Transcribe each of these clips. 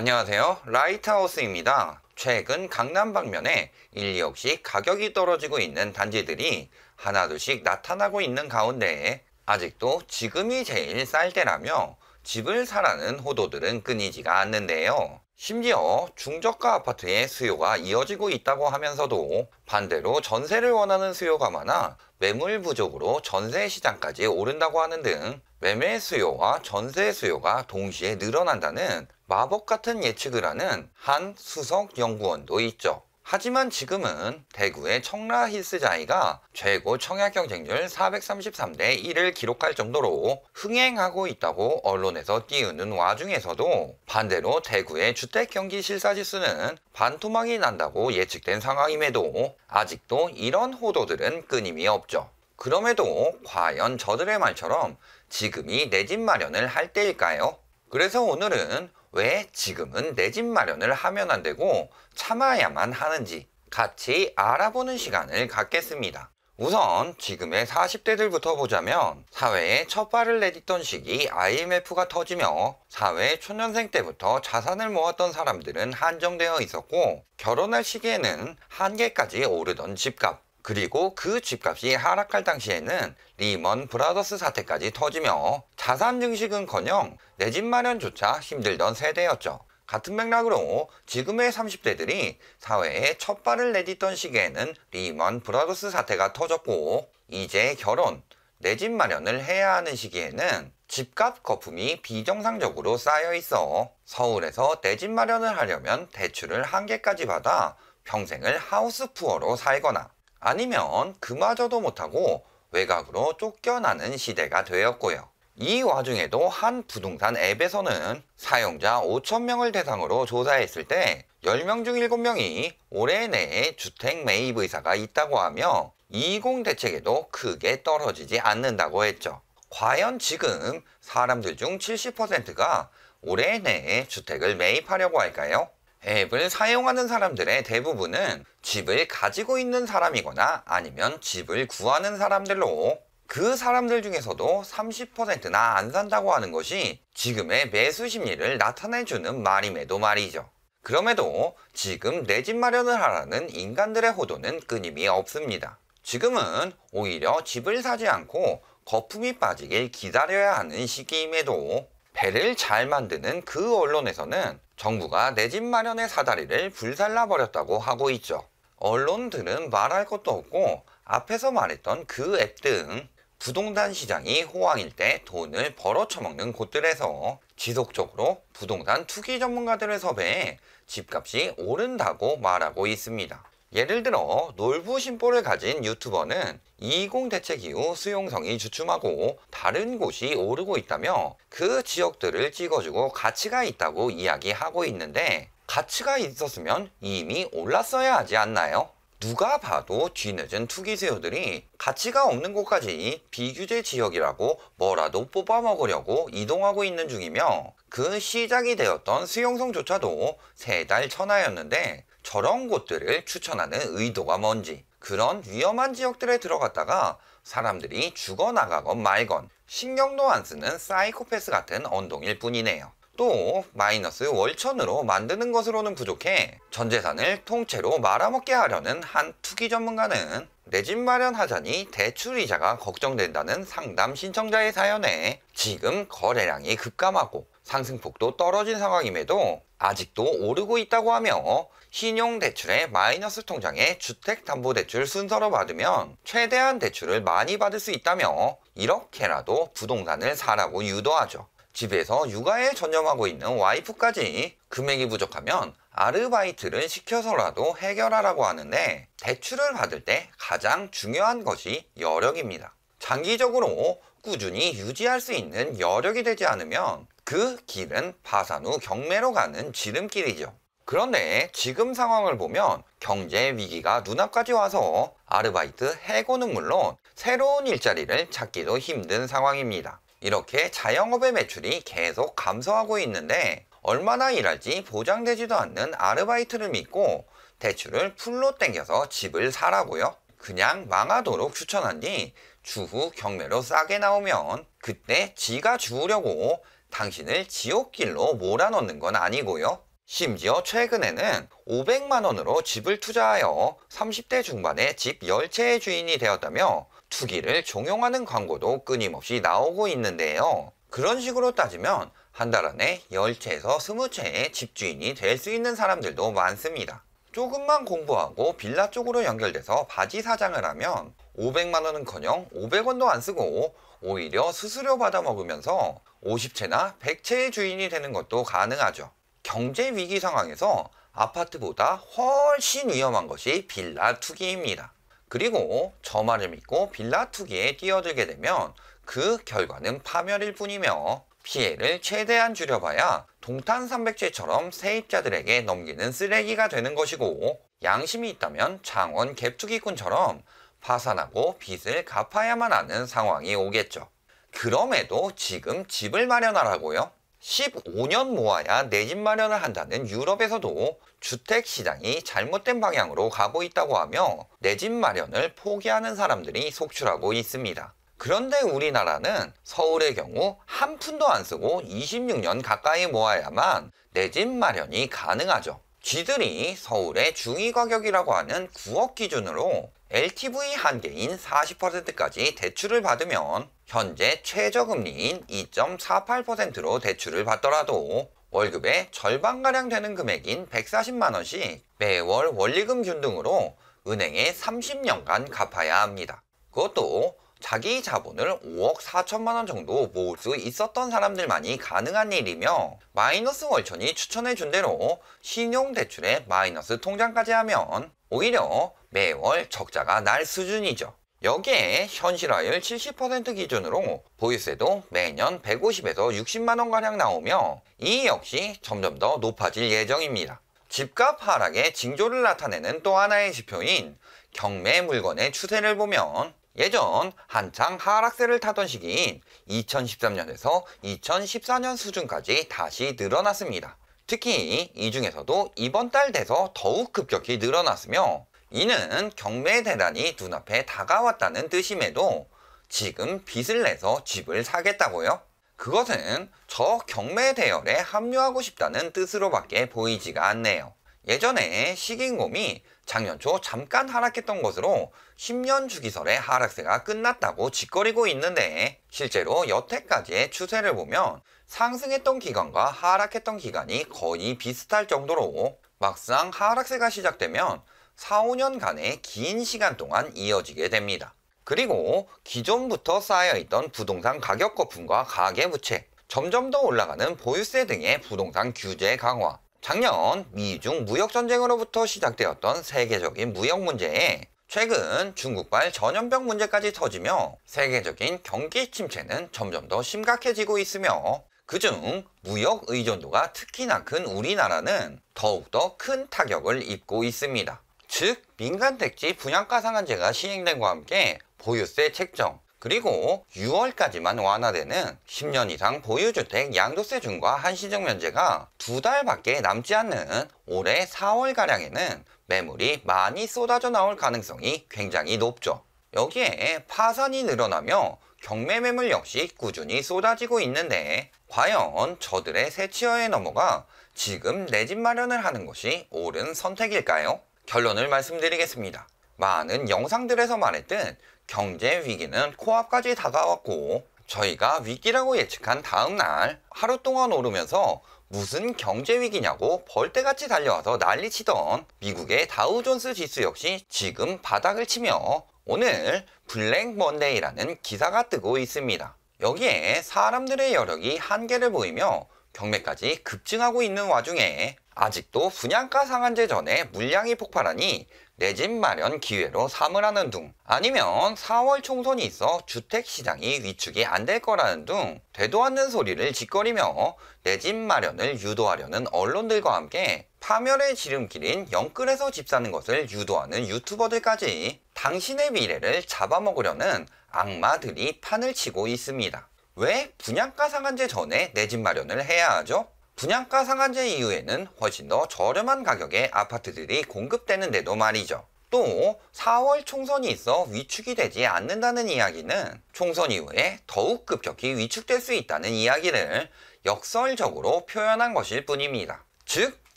안녕하세요. 라이트하우스입니다. 최근 강남 방면에 1, 2억씩 가격이 떨어지고 있는 단지들이 하나둘씩 나타나고 있는 가운데 아직도 지금이 제일 쌀 때라며 집을 사라는 호도들은 끊이지가 않는데요. 심지어 중저가 아파트의 수요가 이어지고 있다고 하면서도 반대로 전세를 원하는 수요가 많아 매물 부족으로 전세 시장까지 오른다고 하는 등 매매 수요와 전세 수요가 동시에 늘어난다는 마법 같은 예측을 하는 한 수석 연구원도 있죠. 하지만 지금은 대구의 청라 힐스자이가 최고 청약 경쟁률 433대 1을 기록할 정도로 흥행하고 있다고 언론에서 띄우는 와중에서도 반대로 대구의 주택 경기 실사지수는 반토막이 난다고 예측된 상황임에도 아직도 이런 호도들은 끊임이 없죠. 그럼에도 과연 저들의 말처럼 지금이 내 집 마련을 할 때일까요? 그래서 오늘은 왜 지금은 내 집 마련을 하면 안 되고 참아야만 하는지 같이 알아보는 시간을 갖겠습니다. 우선 지금의 40대들부터 보자면 사회에 첫 발을 내딛던 시기 IMF가 터지며 사회 초년생 때부터 자산을 모았던 사람들은 한정되어 있었고 결혼할 시기에는 한계까지 오르던 집값, 그리고 그 집값이 하락할 당시에는 리먼 브라더스 사태까지 터지며 자산 증식은커녕 내 집 마련조차 힘들던 세대였죠. 같은 맥락으로 지금의 30대들이 사회에 첫 발을 내딛던 시기에는 리먼 브라더스 사태가 터졌고 이제 결혼, 내 집 마련을 해야 하는 시기에는 집값 거품이 비정상적으로 쌓여 있어 서울에서 내 집 마련을 하려면 대출을 한 개까지 받아 평생을 하우스 푸어로 살거나 아니면 그마저도 못하고 외곽으로 쫓겨나는 시대가 되었고요. 이 와중에도 한 부동산 앱에서는 사용자 5,000명을 대상으로 조사했을 때 10명 중 7명이 올해 내에 주택 매입 의사가 있다고 하며 20 대책에도 크게 떨어지지 않는다고 했죠. 과연 지금 사람들 중 70%가 올해 내에 주택을 매입하려고 할까요? 앱을 사용하는 사람들의 대부분은 집을 가지고 있는 사람이거나 아니면 집을 구하는 사람들로 그 사람들 중에서도 30%나 안 산다고 하는 것이 지금의 매수 심리를 나타내주는 말임에도 말이죠. 그럼에도 지금 내 집 마련을 하라는 인간들의 호도는 끊임이 없습니다. 지금은 오히려 집을 사지 않고 거품이 빠지길 기다려야 하는 시기임에도 배를 잘 만드는 그 언론에서는 정부가 내 집 마련의 사다리를 불살라 버렸다고 하고 있죠. 언론들은 말할 것도 없고 앞에서 말했던 그 앱 등 부동산 시장이 호황일 때 돈을 벌어쳐먹는 곳들에서 지속적으로 부동산 투기 전문가들을 섭외해 집값이 오른다고 말하고 있습니다. 예를 들어 놀부심보를 가진 유튜버는 20 대책 이후 수용성이 주춤하고 다른 곳이 오르고 있다며 그 지역들을 찍어주고 가치가 있다고 이야기하고 있는데 가치가 있었으면 이미 올랐어야 하지 않나요? 누가 봐도 뒤늦은 투기 수요들이 가치가 없는 곳까지 비규제 지역이라고 뭐라도 뽑아먹으려고 이동하고 있는 중이며 그 시작이 되었던 수용성조차도 3달 천하였는데 저런 곳들을 추천하는 의도가 뭔지 그런 위험한 지역들에 들어갔다가 사람들이 죽어나가건 말건 신경도 안 쓰는 사이코패스 같은 언동일 뿐이네요. 또 마이너스 월천으로 만드는 것으로는 부족해 전 재산을 통째로 말아먹게 하려는 한 투기 전문가는 내 집 마련하자니 대출이자가 걱정된다는 상담 신청자의 사연에 지금 거래량이 급감하고 상승폭도 떨어진 상황임에도 아직도 오르고 있다고 하며 신용대출의 마이너스 통장에 주택담보대출 순서로 받으면 최대한 대출을 많이 받을 수 있다며 이렇게라도 부동산을 사라고 유도하죠. 집에서 육아에 전념하고 있는 와이프까지 금액이 부족하면 아르바이트를 시켜서라도 해결하라고 하는데 대출을 받을 때 가장 중요한 것이 여력입니다. 장기적으로 꾸준히 유지할 수 있는 여력이 되지 않으면 그 길은 파산 후 경매로 가는 지름길이죠. 그런데 지금 상황을 보면 경제 위기가 눈앞까지 와서 아르바이트 해고는 물론 새로운 일자리를 찾기도 힘든 상황입니다. 이렇게 자영업의 매출이 계속 감소하고 있는데 얼마나 일할지 보장되지도 않는 아르바이트를 믿고 대출을 풀로 땡겨서 집을 사라고요? 그냥 망하도록 추천한 뒤 추후 경매로 싸게 나오면 그때 지가 주우려고 당신을 지옥길로 몰아넣는 건 아니고요. 심지어 최근에는 500만 원으로 집을 투자하여 30대 중반에 집 10채의 주인이 되었다며 투기를 종용하는 광고도 끊임없이 나오고 있는데요. 그런 식으로 따지면 한 달 안에 10채에서 20채의 집주인이 될 수 있는 사람들도 많습니다. 조금만 공부하고 빌라 쪽으로 연결돼서 바지 사장을 하면 500만 원은커녕 500원도 안 쓰고 오히려 수수료 받아 먹으면서 50채나 100채의 주인이 되는 것도 가능하죠. 경제 위기 상황에서 아파트보다 훨씬 위험한 것이 빌라 투기입니다. 그리고 저 말을 믿고 빌라 투기에 뛰어들게 되면 그 결과는 파멸일 뿐이며 피해를 최대한 줄여봐야 동탄300제처럼 세입자들에게 넘기는 쓰레기가 되는 것이고, 양심이 있다면 창원 갭투기꾼처럼 파산하고 빚을 갚아야만 하는 상황이 오겠죠. 그럼에도 지금 집을 마련하라고요? 15년 모아야 내 집 마련을 한다는 유럽에서도 주택시장이 잘못된 방향으로 가고 있다고 하며 내 집 마련을 포기하는 사람들이 속출하고 있습니다. 그런데 우리나라는 서울의 경우 한 푼도 안 쓰고 26년 가까이 모아야만 내 집 마련이 가능하죠. 쥐들이 서울의 중위가격이라고 하는 9억 기준으로 LTV 한계인 40%까지 대출을 받으면 현재 최저금리인 2.48%로 대출을 받더라도 월급의 절반가량 되는 금액인 140만원씩 매월 원리금 균등으로 은행에 30년간 갚아야 합니다. 그것도 자기 자본을 5억 4천만 원 정도 모을 수 있었던 사람들만이 가능한 일이며, 마이너스 월천이 추천해준 대로 신용대출에 마이너스 통장까지 하면 오히려 매월 적자가 날 수준이죠. 여기에 현실화율 70% 기준으로 보유세도 매년 150에서 60만 원가량 나오며 이 역시 점점 더 높아질 예정입니다. 집값 하락의 징조를 나타내는 또 하나의 지표인 경매 물건의 추세를 보면 예전 한창 하락세를 타던 시기인 2013년에서 2014년 수준까지 다시 늘어났습니다. 특히 이 중에서도 이번 달 돼서 더욱 급격히 늘어났으며, 이는 경매 대란이 눈앞에 다가왔다는 뜻임에도 지금 빚을 내서 집을 사겠다고요? 그것은 저 경매 대열에 합류하고 싶다는 뜻으로밖에 보이지가 않네요. 예전에 시긴곰이 작년 초 잠깐 하락했던 것으로 10년 주기설의 하락세가 끝났다고 짓거리고 있는데, 실제로 여태까지의 추세를 보면 상승했던 기간과 하락했던 기간이 거의 비슷할 정도로 막상 하락세가 시작되면 4, 5년간의 긴 시간 동안 이어지게 됩니다. 그리고 기존부터 쌓여있던 부동산 가격 거품과 가계부채, 점점 더 올라가는 보유세 등의 부동산 규제 강화, 작년 미중 무역전쟁으로부터 시작되었던 세계적인 무역 문제에 최근 중국발 전염병 문제까지 터지며 세계적인 경기 침체는 점점 더 심각해지고 있으며, 그중 무역 의존도가 특히나 큰 우리나라는 더욱더 큰 타격을 입고 있습니다. 즉, 민간택지 분양가 상한제가 시행됨과 함께 보유세 책정, 그리고 6월까지만 완화되는 10년 이상 보유주택 양도세 중과 한시적 면제가 2달밖에 남지 않는 올해 4월가량에는 매물이 많이 쏟아져 나올 가능성이 굉장히 높죠. 여기에 파산이 늘어나며 경매 매물 역시 꾸준히 쏟아지고 있는데, 과연 저들의 새치어에 넘어가 지금 내 집 마련을 하는 것이 옳은 선택일까요? 결론을 말씀드리겠습니다. 많은 영상들에서 말했듯 경제 위기는 코앞까지 다가왔고, 저희가 위기라고 예측한 다음날 하루 동안 오르면서 무슨 경제 위기냐고 벌떼같이 달려와서 난리치던 미국의 다우존스 지수 역시 지금 바닥을 치며 오늘 블랙 먼데이라는 기사가 뜨고 있습니다. 여기에 사람들의 여력이 한계를 보이며 경매까지 급증하고 있는 와중에 아직도 분양가 상한제 전에 물량이 폭발하니 내 집 마련 기회로 삼으라는 둥, 아니면 4월 총선이 있어 주택시장이 위축이 안 될 거라는 둥 되도 않는 소리를 짓거리며 내 집 마련을 유도하려는 언론들과 함께 파멸의 지름길인 영끌에서 집 사는 것을 유도하는 유튜버들까지 당신의 미래를 잡아먹으려는 악마들이 판을 치고 있습니다. 왜 분양가 상한제 전에 내 집 마련을 해야 하죠? 분양가 상한제 이후에는 훨씬 더 저렴한 가격의 아파트들이 공급되는데도 말이죠. 또 4월 총선이 있어 위축이 되지 않는다는 이야기는 총선 이후에 더욱 급격히 위축될 수 있다는 이야기를 역설적으로 표현한 것일 뿐입니다. 즉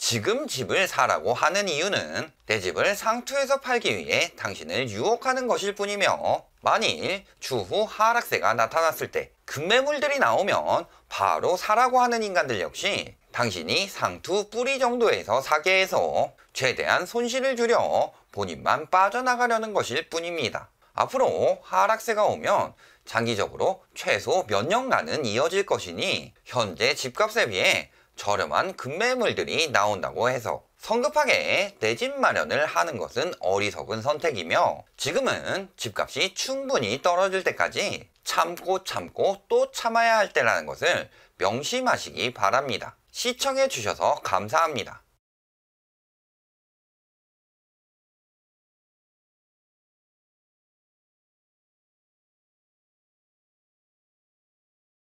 지금 집을 사라고 하는 이유는 내 집을 상투에서 팔기 위해 당신을 유혹하는 것일 뿐이며, 만일 추후 하락세가 나타났을 때 급매물들이 나오면 바로 사라고 하는 인간들 역시 당신이 상투 뿌리 정도에서 사게 해서 최대한 손실을 줄여 본인만 빠져나가려는 것일 뿐입니다. 앞으로 하락세가 오면 장기적으로 최소 몇 년간은 이어질 것이니 현재 집값에 비해 저렴한 급매물들이 나온다고 해서 성급하게 내 집 마련을 하는 것은 어리석은 선택이며, 지금은 집값이 충분히 떨어질 때까지 참고 또 참아야 할 때라는 것을 명심하시기 바랍니다. 시청해 주셔서 감사합니다.